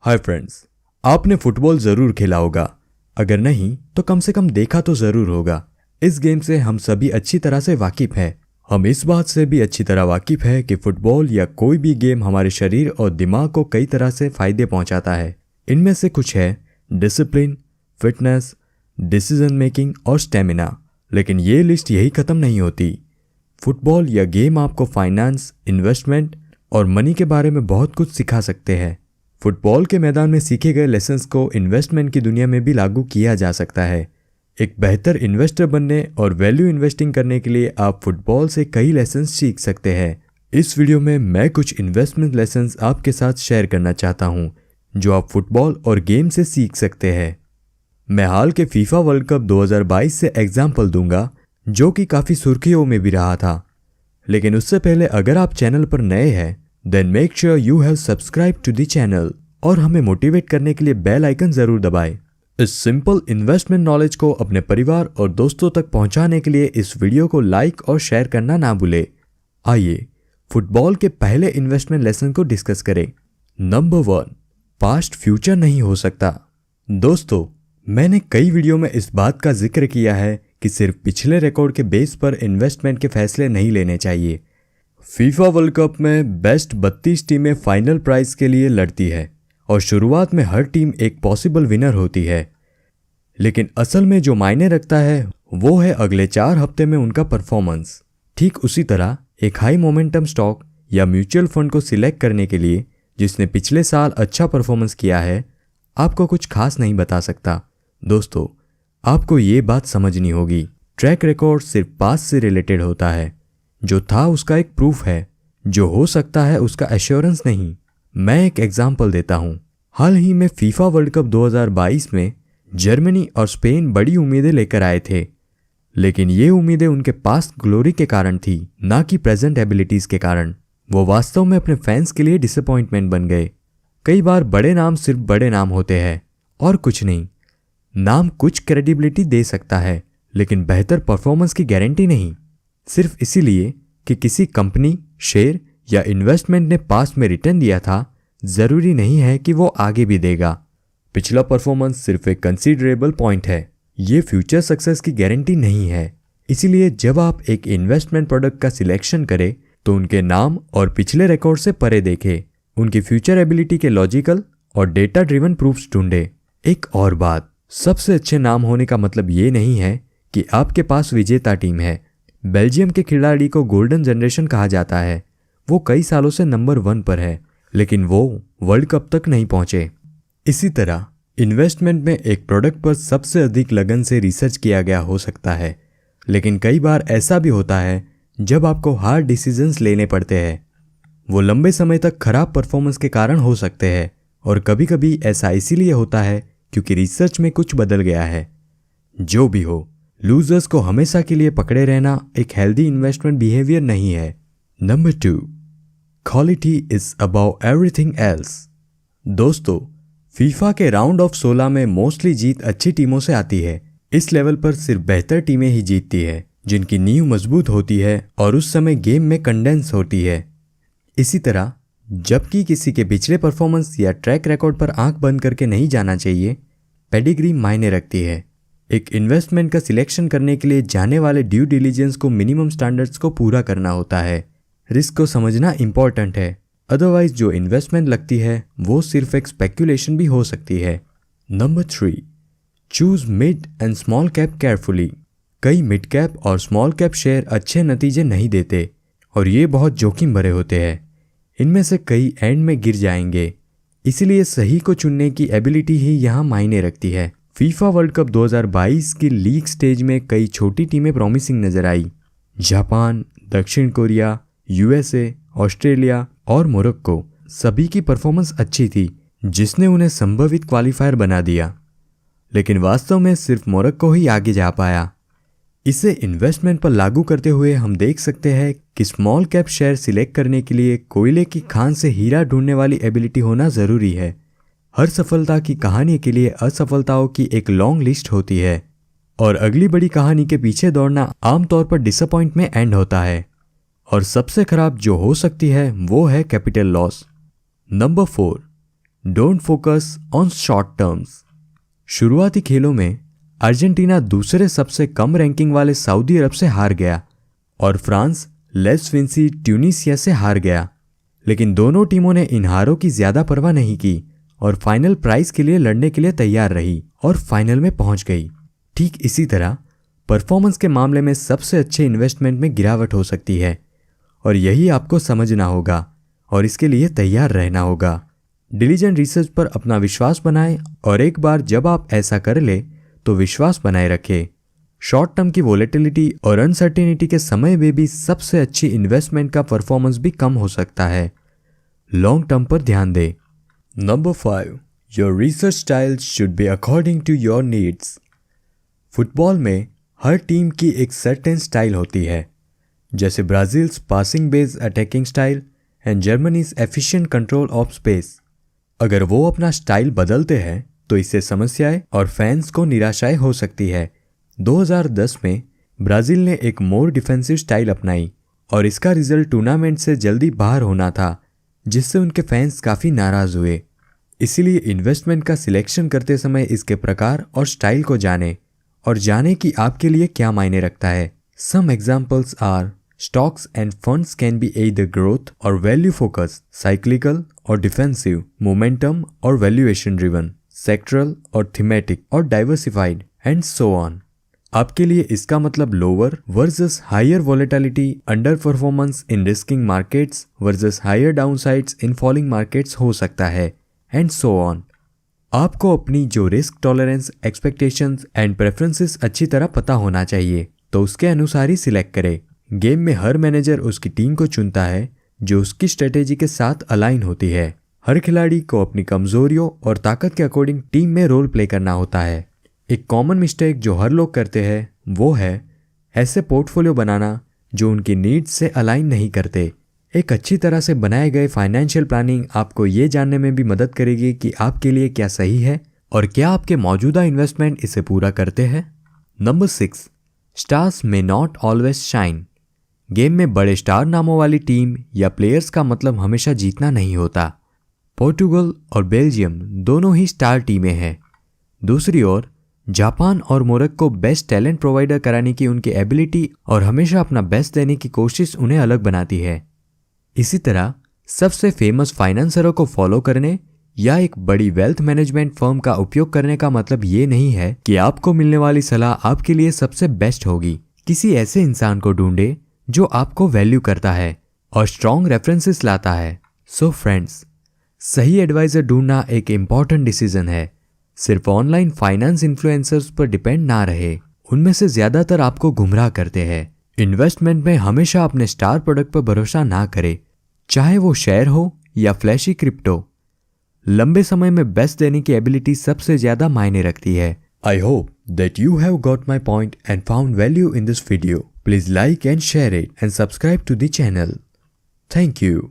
Hi friends, आपने football ज़रूर खेला होगा। अगर नहीं तो कम से कम देखा तो ज़रूर होगा। इस गेम से हम सभी अच्छी तरह से वाकिफ़ हैं। हम इस बात से भी अच्छी तरह वाकिफ़ है कि फुटबॉल या कोई भी गेम हमारे शरीर और दिमाग को कई तरह से फ़ायदे पहुंचाता है। इनमें से कुछ है डिसिप्लिन, फिटनेस, डिसीजन मेकिंग और स्टेमिना। लेकिन ये लिस्ट यही ख़त्म नहीं होती। फुटबॉल या गेम आपको फाइनेंस, इन्वेस्टमेंट और मनी के बारे में बहुत कुछ सिखा सकते हैं। फुटबॉल के मैदान में सीखे गए लेसन्स को इन्वेस्टमेंट की दुनिया में भी लागू किया जा सकता है। एक बेहतर इन्वेस्टर बनने और वैल्यू इन्वेस्टिंग करने के लिए आप फुटबॉल से कई लेसन्स सीख सकते हैं। इस वीडियो में मैं कुछ इन्वेस्टमेंट लेसन्स आपके साथ शेयर करना चाहता हूं, जो आप फुटबॉल और गेम से सीख सकते हैं। मैं हाल के फीफा वर्ल्ड कप 2022 से एग्जाम्पल दूंगा, जो कि काफ़ी सुर्खियों में भी रहा था। लेकिन उससे पहले अगर आप चैनल पर नए हैं then make sure you have subscribe to the channel और हमें मोटिवेट करने के लिए बेल आइकन जरूर दबाएं। इस सिंपल इन्वेस्टमेंट नॉलेज को अपने परिवार और दोस्तों तक पहुंचाने के लिए इस वीडियो को लाइक और शेयर करना ना भूले। आइए फुटबॉल के पहले इन्वेस्टमेंट लेसन को डिस्कस करें। नंबर 1, पास्ट फ्यूचर नहीं हो सकता। दोस्तों, मैंने कई वीडियो में इस बात का जिक्र किया है कि सिर्फ पिछले रिकॉर्ड के बेस पर इन्वेस्टमेंट के फैसले नहीं लेने चाहिए। फीफा वर्ल्ड कप में बेस्ट 32 टीमें फाइनल प्राइज के लिए लड़ती है और शुरुआत में हर टीम एक पॉसिबल विनर होती है। लेकिन असल में जो मायने रखता है वो है अगले 4 हफ्ते में उनका परफॉर्मेंस। ठीक उसी तरह एक हाई मोमेंटम स्टॉक या म्यूचुअल फंड को सिलेक्ट करने के लिए जिसने पिछले साल अच्छा परफॉर्मेंस किया है आपको कुछ खास नहीं बता सकता। दोस्तों, आपको ये बात समझनी होगी, ट्रैक रिकॉर्ड सिर्फ पास्ट से रिलेटेड होता है। जो था उसका एक प्रूफ है, जो हो सकता है उसका एश्योरेंस नहीं। मैं एक एग्जाम्पल देता हूँ। हाल ही में फीफा वर्ल्ड कप 2022 में जर्मनी और स्पेन बड़ी उम्मीदें लेकर आए थे, लेकिन ये उम्मीदें उनके पास्ट ग्लोरी के कारण थी, ना कि प्रेजेंट एबिलिटीज के कारण। वो वास्तव में अपने फैंस के लिए डिसअपॉइंटमेंट बन गए। कई बार बड़े नाम सिर्फ बड़े नाम होते हैं और कुछ नहीं। नाम कुछ क्रेडिबिलिटी दे सकता है, लेकिन बेहतर परफॉर्मेंस की गारंटी नहीं। सिर्फ इसीलिए कि किसी कंपनी, शेयर या इन्वेस्टमेंट ने पास्ट में रिटर्न दिया था, जरूरी नहीं है कि वो आगे भी देगा। पिछला परफॉर्मेंस सिर्फ एक कंसीडरेबल पॉइंट है, ये फ्यूचर सक्सेस की गारंटी नहीं है। इसीलिए जब आप एक इन्वेस्टमेंट प्रोडक्ट का सिलेक्शन करें तो उनके नाम और पिछले रिकॉर्ड से परे देखें। उनकी फ्यूचर एबिलिटी के लॉजिकल और डेटा ड्रिवन प्रूफ्स ढूंढें। एक और बात, सबसे अच्छे नाम होने का मतलब ये नहीं है कि आपके पास विजेता टीम है। बेल्जियम के खिलाड़ी को गोल्डन जनरेशन कहा जाता है। वो कई सालों से नंबर 1 पर है, लेकिन वो वर्ल्ड कप तक नहीं पहुंचे। इसी तरह इन्वेस्टमेंट में एक प्रोडक्ट पर सबसे अधिक लगन से रिसर्च किया गया हो सकता है, लेकिन कई बार ऐसा भी होता है जब आपको हार्ड डिसीजंस लेने पड़ते हैं। वो लंबे समय तक खराब परफॉर्मेंस के कारण हो सकते हैं, और कभी कभी ऐसा इसीलिए होता है क्योंकि रिसर्च में कुछ बदल गया है। जो भी हो, लूजर्स को हमेशा के लिए पकड़े रहना एक हेल्दी इन्वेस्टमेंट बिहेवियर नहीं है। Number 2, quality is above everything else. दोस्तों, फीफा के राउंड ऑफ 16 में मोस्टली जीत अच्छी टीमों से आती है। इस लेवल पर सिर्फ बेहतर टीमें ही जीतती है, जिनकी नींव मजबूत होती है और उस समय गेम में कंडेंस होती है। इसी तरह जबकि किसी के पिछले परफॉर्मेंस या ट्रैक रिकॉर्ड पर आंख बंद करके नहीं जाना चाहिए, पेडिग्री मायने रखती है। एक इन्वेस्टमेंट का सिलेक्शन करने के लिए जाने वाले ड्यू डिलीजेंस को मिनिमम स्टैंडर्ड्स को पूरा करना होता है। रिस्क को समझना इंपॉर्टेंट है, अदरवाइज जो इन्वेस्टमेंट लगती है वो सिर्फ एक स्पेक्यूलेशन भी हो सकती है। Number 3, choose mid and small cap carefully. कई मिड कैप और स्मॉल कैप शेयर अच्छे नतीजे नहीं देते और ये बहुत जोखिम भरे होते हैं। इनमें से कई एंड में गिर जाएंगे, इसीलिए सही को चुनने की एबिलिटी ही यहाँ मायने रखती है। फीफा वर्ल्ड कप 2022 की लीग स्टेज में कई छोटी टीमें प्रॉमिसिंग नजर आई। जापान, दक्षिण कोरिया, यूएसए, ऑस्ट्रेलिया और मोरक्को, सभी की परफॉर्मेंस अच्छी थी, जिसने उन्हें संभावित क्वालिफायर बना दिया। लेकिन वास्तव में सिर्फ मोरक्को ही आगे जा पाया। इसे इन्वेस्टमेंट पर लागू करते हुए हम देख सकते हैं कि स्मॉल कैप शेयर सिलेक्ट करने के लिए कोयले की खान से हीरा ढूंढने वाली एबिलिटी होना जरूरी है। हर सफलता की कहानी के लिए असफलताओं की एक लॉन्ग लिस्ट होती है, और अगली बड़ी कहानी के पीछे दौड़ना आमतौर पर डिसअपॉइंट में एंड होता है, और सबसे खराब जो हो सकती है वो है capital loss. Number 4, don't focus on short terms. शुरुआती खेलों में अर्जेंटीना दूसरे सबसे कम रैंकिंग वाले सऊदी अरब से हार गया और फ्रांस लेस विंसी ट्यूनीसिया से हार गया, लेकिन दोनों टीमों ने इन हारों की ज्यादा परवाह नहीं की और फाइनल प्राइज के लिए लड़ने के लिए तैयार रही और फाइनल में पहुंच गई। ठीक इसी तरह परफॉर्मेंस के मामले में सबसे अच्छे इन्वेस्टमेंट में गिरावट हो सकती है और यही आपको समझना होगा और इसके लिए तैयार रहना होगा। डिलीजेंट रिसर्च पर अपना विश्वास बनाएं और एक बार जब आप ऐसा कर ले तो विश्वास बनाए रखें। शॉर्ट टर्म की वोलेटिलिटी और अनसर्टेनिटी के समय में भी सबसे अच्छी इन्वेस्टमेंट का परफॉर्मेंस भी कम हो सकता है। लॉन्ग टर्म पर ध्यान दें। Number 5, your research style should be according to your needs. Football में हर टीम की एक सर्टेन स्टाइल होती है, जैसे Brazil's passing based attacking style and Germany's efficient control of space. अगर वो अपना स्टाइल बदलते हैं तो इससे समस्याएं और फैंस को निराशाएं हो सकती है। 2010 में ब्राजील ने एक मोर डिफेंसिव स्टाइल अपनाई और इसका रिजल्ट टूर्नामेंट से जल्दी बाहर होना था, जिससे उनके फैंस काफ़ी नाराज हुए। इसीलिए इन्वेस्टमेंट का सिलेक्शन करते समय इसके प्रकार और स्टाइल को जानें और जानें कि आपके लिए क्या मायने रखता है। Some examples are stocks and funds can be either growth or value focus, cyclical or defensive, momentum or valuation driven, sectoral or thematic or diversified and so on. आपके लिए इसका मतलब lower versus higher volatility, underperformance in rising markets versus higher downsides in falling markets हो सकता है and so on. आपको अपनी जो risk tolerance, expectations and preferences अच्छी तरह पता होना चाहिए, तो उसके अनुसार ही सिलेक्ट करें। गेम में हर मैनेजर उसकी टीम को चुनता है जो उसकी स्ट्रेटेजी के साथ अलाइन होती है। हर खिलाड़ी को अपनी कमजोरियों और ताकत के अकॉर्डिंग टीम में रोल प्ले करना होता है। एक कॉमन मिस्टेक जो हर लोग करते हैं वो है ऐसे पोर्टफोलियो बनाना जो उनकी नीड्स से अलाइन नहीं करते। एक अच्छी तरह से बनाए गए फाइनेंशियल प्लानिंग आपको ये जानने में भी मदद करेगी कि आपके लिए क्या सही है और क्या आपके मौजूदा इन्वेस्टमेंट इसे पूरा करते हैं। Number 6, stars may not always shine. Game में बड़े स्टार नामों वाली टीम या प्लेयर्स का मतलब हमेशा जीतना नहीं होता। पोर्टुगल और बेल्जियम दोनों ही स्टार टीमें हैं। दूसरी ओर जापान और मोरक्को बेस्ट टैलेंट प्रोवाइडर कराने की उनकी एबिलिटी और हमेशा अपना बेस्ट देने की कोशिश उन्हें अलग बनाती है। इसी तरह सबसे फेमस फाइनेंसरों को फॉलो करने या एक बड़ी वेल्थ मैनेजमेंट फर्म का उपयोग करने का मतलब ये नहीं है कि आपको मिलने वाली सलाह आपके लिए सबसे बेस्ट होगी। किसी ऐसे इंसान को ढूंढे जो आपको वैल्यू करता है और स्ट्रॉन्ग रेफरेंसेस लाता है। सो फ्रेंड्स, सही एडवाइजर ढूंढना एक इम्पॉर्टेंट डिसीजन है। सिर्फ ऑनलाइन फाइनेंस इन्फ्लुएंसर्स पर डिपेंड ना रहे, उनमें से ज्यादातर आपको गुमराह करते हैं। इन्वेस्टमेंट में हमेशा अपने स्टार प्रोडक्ट पर भरोसा ना करें, चाहे वो शेयर हो या फ्लैशी क्रिप्टो। लंबे समय में बेस्ट देने की एबिलिटी सबसे ज्यादा मायने रखती है। I hope that you have got my point and found value in this video. Please like and share it and subscribe to the channel. Thank you.